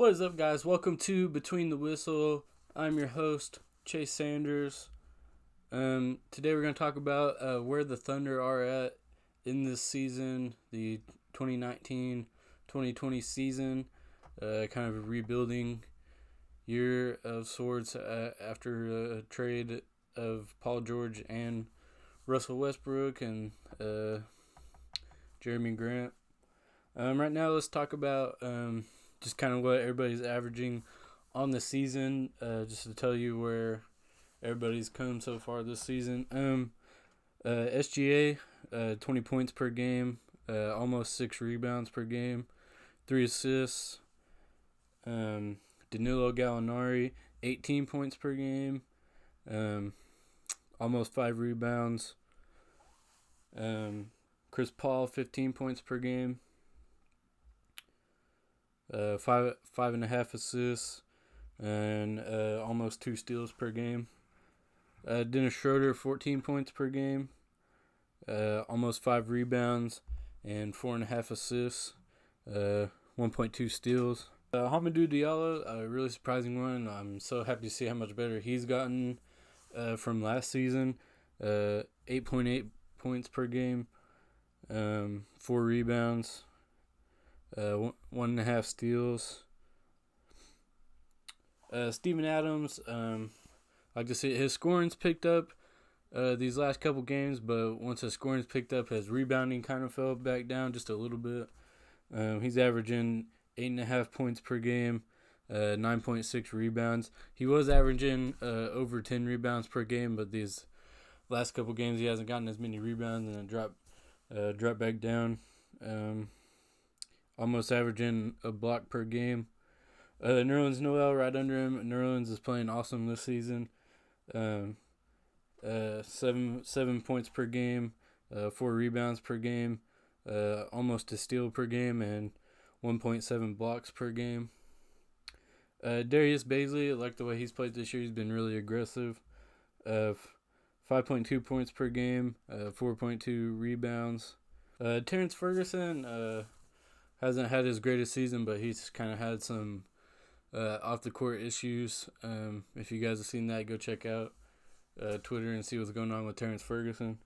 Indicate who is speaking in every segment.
Speaker 1: What is up, guys? Welcome to Between the Whistle. I'm your host, Chase Sanders. Today we're going to talk about where the Thunder are at in this season, the 2019-2020 season, kind of a rebuilding year of sorts after a trade of Paul George and Russell Westbrook and Jeremy Grant. Right now, let's talk about just kind of what everybody's averaging on the season, just to tell you where everybody's come so far this season. SGA, 20 points per game, almost 6 rebounds per game, 3 assists. Danilo Gallinari, 18 points per game, almost 5 rebounds. Chris Paul, 15 points per game. 5.5 assists and almost 2 steals per game. Dennis Schroeder, 14 points per game, almost 5 rebounds and 4.5 assists, 1.2 steals. Hamidou Diallo, a really surprising one. I'm so happy to see how much better he's gotten from last season. 8.8 points per game, 4 rebounds. 1.5 steals. Steven Adams, like I said, his scoring's picked up these last couple games, but once his scoring's picked up, his rebounding kind of fell back down just a little bit. He's averaging 8.5 points per game, 9.6 rebounds. He was averaging over 10 rebounds per game, but these last couple games he hasn't gotten as many rebounds, and it dropped back down. Almost averaging a block per game. Nerlens Noel right under him. Nerlens is playing awesome this season. 7 points per game, 4 rebounds per game, almost a steal per game, and 1.7 blocks per game. Darius Bazley, I like the way he's played this year. He's been really aggressive. 5.2 points per game, 4.2 rebounds. Terrence Ferguson, hasn't had his greatest season, but he's kind of had some off-the-court issues. If you guys have seen that, go check out Twitter and see what's going on with Terrence Ferguson.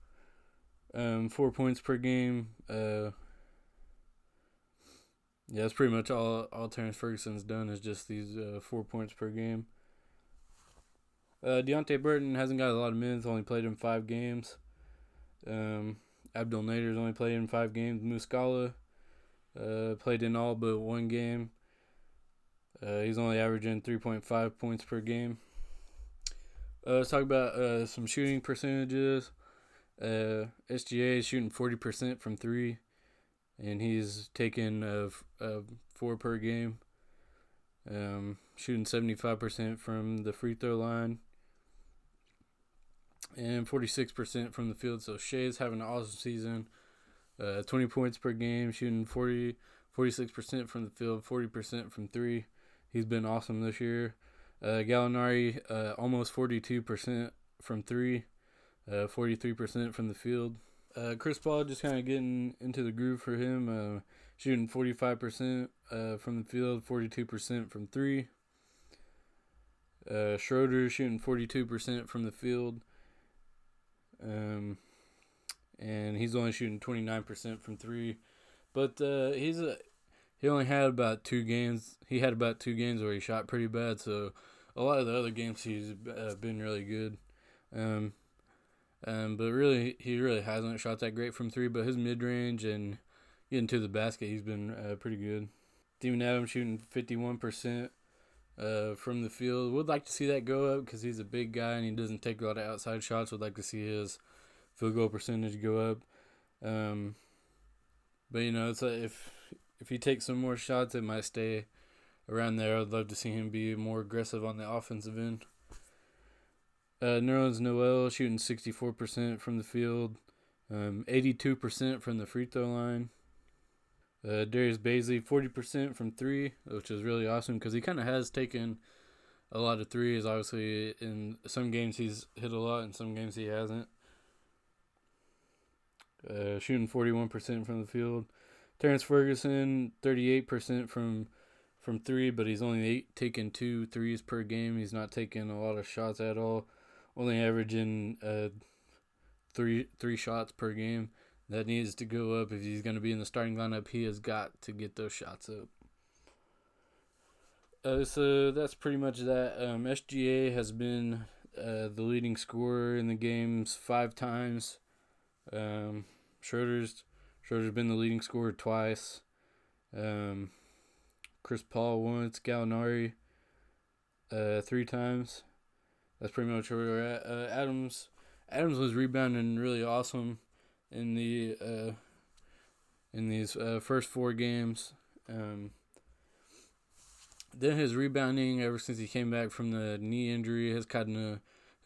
Speaker 1: 4 points per game. Yeah, that's pretty much all Terrence Ferguson's done is just these 4 points per game. Deontay Burton hasn't got a lot of minutes, only played in 5 games. Abdel Nader's only played in 5 games. Muscala played in all but 1 game. He's only averaging 3.5 points per game. Let's talk about some shooting percentages. SGA is shooting 40% from 3, and he's taking 4 per game. Shooting 75% from the free throw line and 46% from the field. So Shea's having an awesome season. 20 points per game, shooting 46% from the field, 40% from 3. He's been awesome this year. Gallinari, almost 42% from 3, 43% from the field. Chris Paul just kind of getting into the groove for him, shooting 45% from the field, 42% from 3. Schroeder shooting 42% from the field. And he's only shooting 29% from 3, but he only had about 2 games. He had about 2 games where he shot pretty bad. So a lot of the other games he's been really good. But really he really hasn't shot that great from 3. But his mid range and getting to the basket, he's been pretty good. Steven Adams shooting 51% from the field. Would like to see that go up because he's a big guy and he doesn't take a lot of outside shots. Would like to see his field goal percentage go up. But it's if he takes some more shots, it might stay around there. I'd love to see him be more aggressive on the offensive end. Nerlens Noel shooting 64% from the field, 82% from the free throw line. Darius Bazley 40% from 3, which is really awesome because he kind of has taken a lot of threes. Obviously, in some games he's hit a lot, in some games he hasn't. Shooting 41% from the field. Terrence Ferguson, 38% from from three, but he's only taking 2 threes per game. He's not taking a lot of shots at all. Only averaging three shots per game. That needs to go up if he's going to be in the starting lineup. He has got to get those shots up. So that's pretty much that. SGA has been the leading scorer in the games 5 times. Schroeder's been the leading scorer twice. Chris Paul once. Gallinari 3 times. That's pretty much where we're at. Adams was rebounding really awesome in these first 4 games. Then his rebounding, ever since he came back from the knee injury, his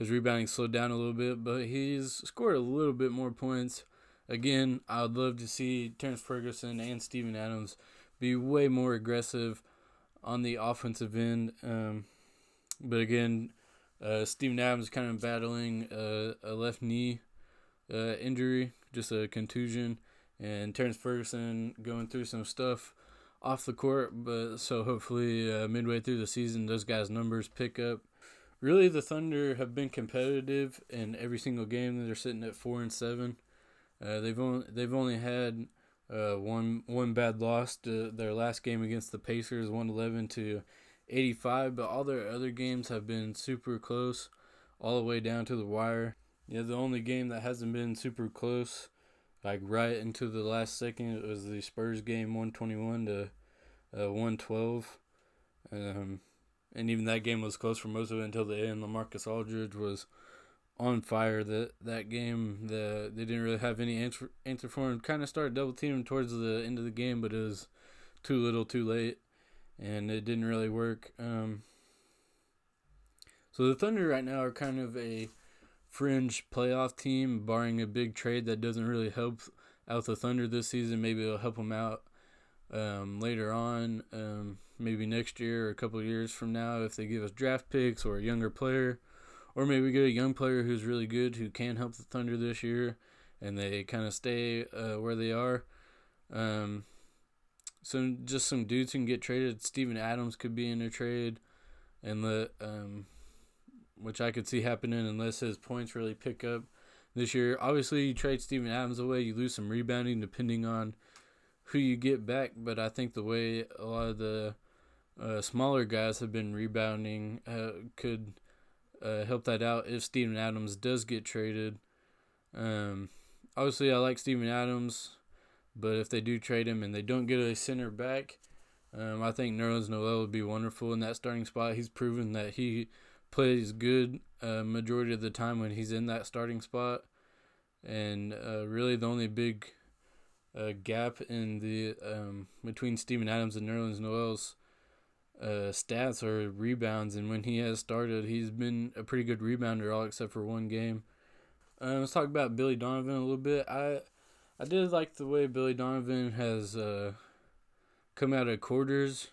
Speaker 1: rebounding slowed down a little bit, but he's scored a little bit more points. Again, I would love to see Terrence Ferguson and Steven Adams be way more aggressive on the offensive end. But again, Steven Adams kind of battling a left knee injury, just a contusion, and Terrence Ferguson going through some stuff off the court, but so hopefully midway through the season those guys' numbers pick up. Really, the Thunder have been competitive in every single game. They're sitting at 4-7. They've only had one bad loss to their last game against the Pacers, 111-85, but all their other games have been super close, all the way down to the wire. Yeah, the only game that hasn't been super close, like right into the last second, it was the Spurs game, 121-112. And even that game was close for most of it until the end. LaMarcus Aldridge was on fire that game. They didn't really have any answer for him. Kind of started double teaming towards the end of the game, but it was too little, too late, and it didn't really work. So the Thunder right now are kind of a fringe playoff team, barring a big trade that doesn't really help out the Thunder this season. Maybe it'll help them out later on, maybe next year or a couple of years from now if they give us draft picks or a younger player, or maybe we get a young player who's really good who can help the Thunder this year and they kind of stay where they are. So just some dudes can get traded. Steven Adams could be in a trade, and which I could see happening unless his points really pick up this year. Obviously, you trade Steven Adams away, you lose some rebounding depending on who you get back, but I think the way a lot of the smaller guys have been rebounding could help that out if Steven Adams does get traded. Obviously, I like Steven Adams, but if they do trade him and they don't get a center back, I think Nerlens Noel would be wonderful in that starting spot. He's proven that he plays good majority of the time when he's in that starting spot, and really the only big gap in the between Steven Adams and Nerlens Noel's stats are rebounds, and when he has started, he's been a pretty good rebounder, all except for one game. Let's talk about Billy Donovan a little bit. I did like the way Billy Donovan has come out of quarters,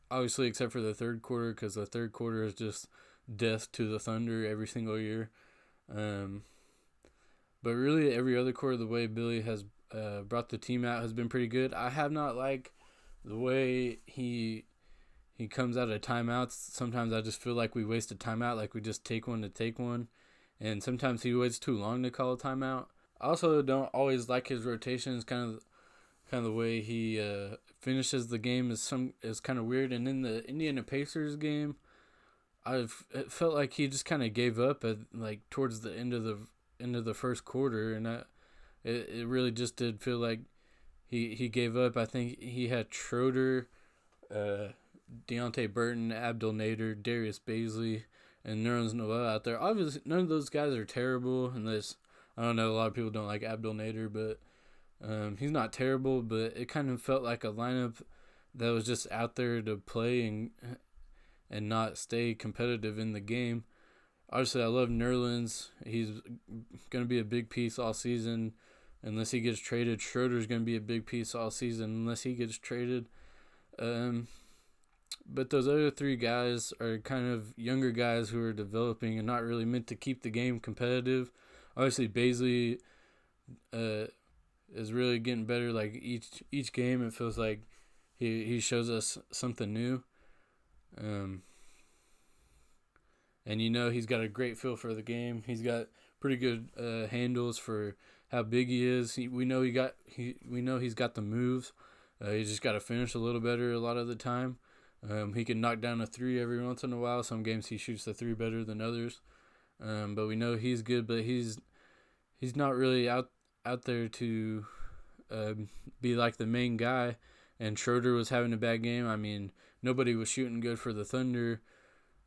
Speaker 1: obviously except for the third quarter, because the third quarter is just death to the Thunder every single year. But really every other quarter, the way Billy has brought the team out has been pretty good. I have not liked the way he comes out of timeouts. Sometimes I just feel like we waste a timeout, like we just take one to take one. And sometimes he waits too long to call a timeout. I also don't always like his rotations. Kind of the way he finishes the game is kind of weird. And in the Indiana Pacers game, it felt like he just kind of gave up at towards the end of the first quarter, and it really just did feel like he gave up. I think he had Schroeder, Deontay Burton, Abdel Nader, Darius Baisley, and Nerlens Noel out there. Obviously, none of those guys are terrible. Unless, I don't know, a lot of people don't like Abdel Nader, but he's not terrible. But it kind of felt like a lineup that was just out there to play and not stay competitive in the game. Obviously, I love Nerlens. He's going to be a big piece all season unless he gets traded. Schroeder's going to be a big piece all season unless he gets traded. But those other 3 guys are kind of younger guys who are developing and not really meant to keep the game competitive. Obviously, Baisley is really getting better. Like each game, it feels like he shows us something new. Um, and he's got a great feel for the game. He's got pretty good handles for how big he is. We know he's got the moves. He's just got to finish a little better a lot of the time. He can knock down a three every once in a while. Some games he shoots the three better than others. But we know he's good, but he's not really out there to be like the main guy. And Schroeder was having a bad game. I mean, nobody was shooting good for the Thunder,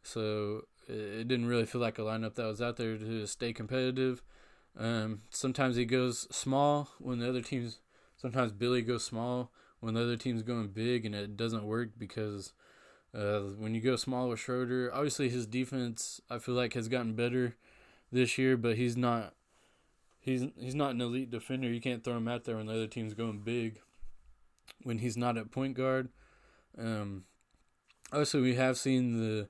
Speaker 1: so it didn't really feel like a lineup that was out there to stay competitive. Sometimes he goes small when the other team's. Sometimes Billy goes small when the other team's going big, and it doesn't work because when you go small with Schroeder, obviously his defense I feel like has gotten better this year, but he's not. He's not an elite defender. You can't throw him out there when the other team's going big. When he's not at point guard. Obviously, we have seen the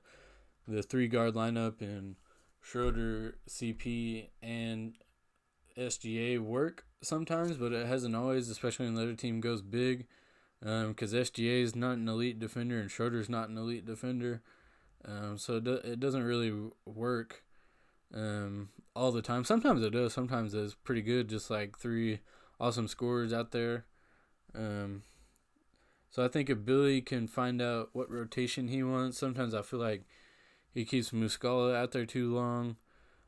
Speaker 1: 3-guard lineup in Schroeder, CP, and SGA work sometimes, but it hasn't always, especially when the other team goes big. Because SGA is not an elite defender and Schroeder's not an elite defender. So it doesn't really work all the time. Sometimes it does. Sometimes it's pretty good, just like 3 awesome scorers out there. So I think if Billy can find out what rotation he wants, sometimes I feel like he keeps Muscala out there too long.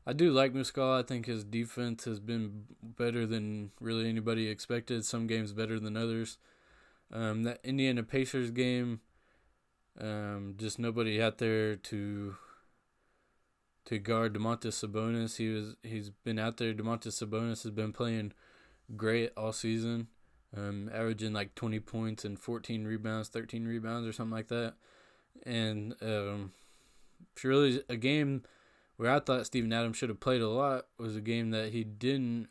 Speaker 1: I do like Muscala. I think his defense has been better than really anybody expected. Some games better than others. That Indiana Pacers game, just nobody out there to guard Domantas Sabonis. He's been out there. Domantas Sabonis has been playing great all season. Averaging like 20 points and 14 rebounds, 13 rebounds or something like that. And really a game where I thought Steven Adams should have played a lot was a game that he didn't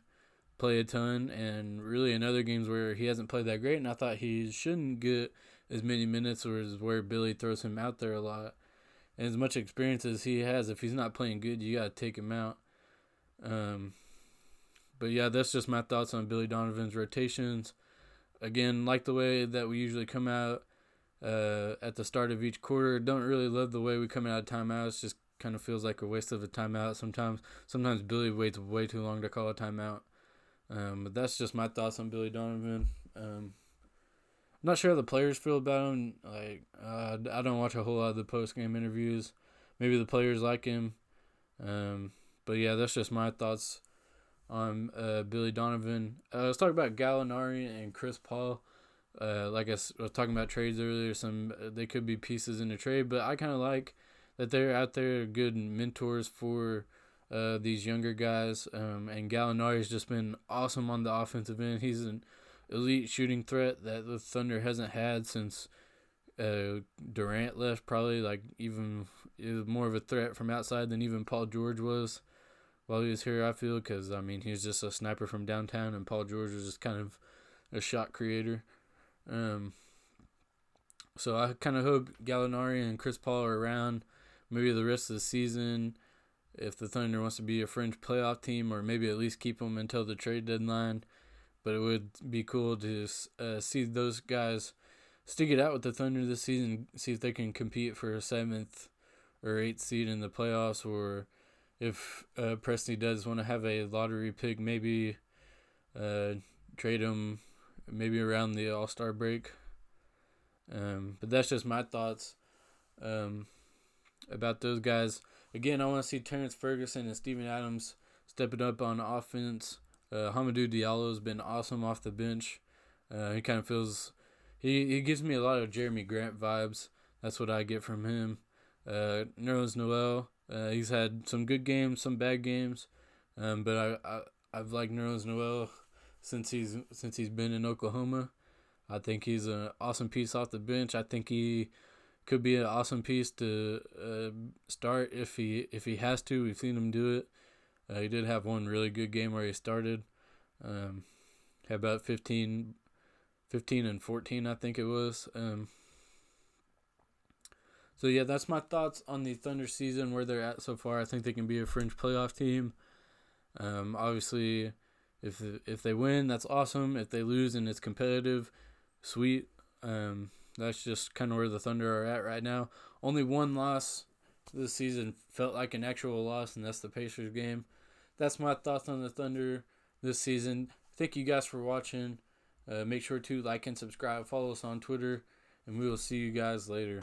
Speaker 1: play a ton, and really in other games where he hasn't played that great, and I thought he shouldn't get as many minutes, or is where Billy throws him out there a lot. And as much experience as he has, if he's not playing good, you got to take him out. But yeah, that's just my thoughts on Billy Donovan's rotations. Again, like the way that we usually come out at the start of each quarter. Don't really love the way we come out of timeouts. Just kind of feels like a waste of a timeout sometimes. Sometimes Billy waits way too long to call a timeout. But that's just my thoughts on Billy Donovan. I'm not sure how the players feel about him. I don't watch a whole lot of the post-game interviews. Maybe the players like him. But yeah, that's just my thoughts on Billy Donovan. Let's talk about Gallinari and Chris Paul. Like I was talking about trades earlier, they could be pieces in the trade, but I kind of like that they're out there good mentors for these younger guys. And Gallinari's just been awesome on the offensive end. He's an elite shooting threat that the Thunder hasn't had since Durant left. Probably like even it was more of a threat from outside than even Paul George was while he was here, I feel, because, I mean, he's just a sniper from downtown, and Paul George was just kind of a shot creator. So I kind of hope Gallinari and Chris Paul are around maybe the rest of the season if the Thunder wants to be a fringe playoff team, or maybe at least keep them until the trade deadline. But it would be cool to see those guys stick it out with the Thunder this season, see if they can compete for a 7th or 8th seed in the playoffs, or if Presti does want to have a lottery pick, maybe trade him maybe around the All-Star break. But that's just my thoughts about those guys. Again, I want to see Terrence Ferguson and Steven Adams stepping up on offense. Hamidou Diallo's been awesome off the bench. He kind of feels... He gives me a lot of Jeremy Grant vibes. That's what I get from him. Nerlens Noel... he's had some good games, some bad games, but I've liked Nerlens Noel since he's been in Oklahoma. I think he's an awesome piece off the bench. I think he could be an awesome piece to start if he has to. We've seen him do it. He did have one really good game where he started. Had about 15 and 14, I think it was. So yeah, that's my thoughts on the Thunder season, where they're at so far. I think they can be a fringe playoff team. Obviously, if they win, that's awesome. If they lose and it's competitive, sweet. that's just kind of where the Thunder are at right now. Only one loss this season felt like an actual loss, and that's the Pacers game. That's my thoughts on the Thunder this season. Thank you guys for watching. Make sure to like and subscribe. Follow us on Twitter, and we will see you guys later.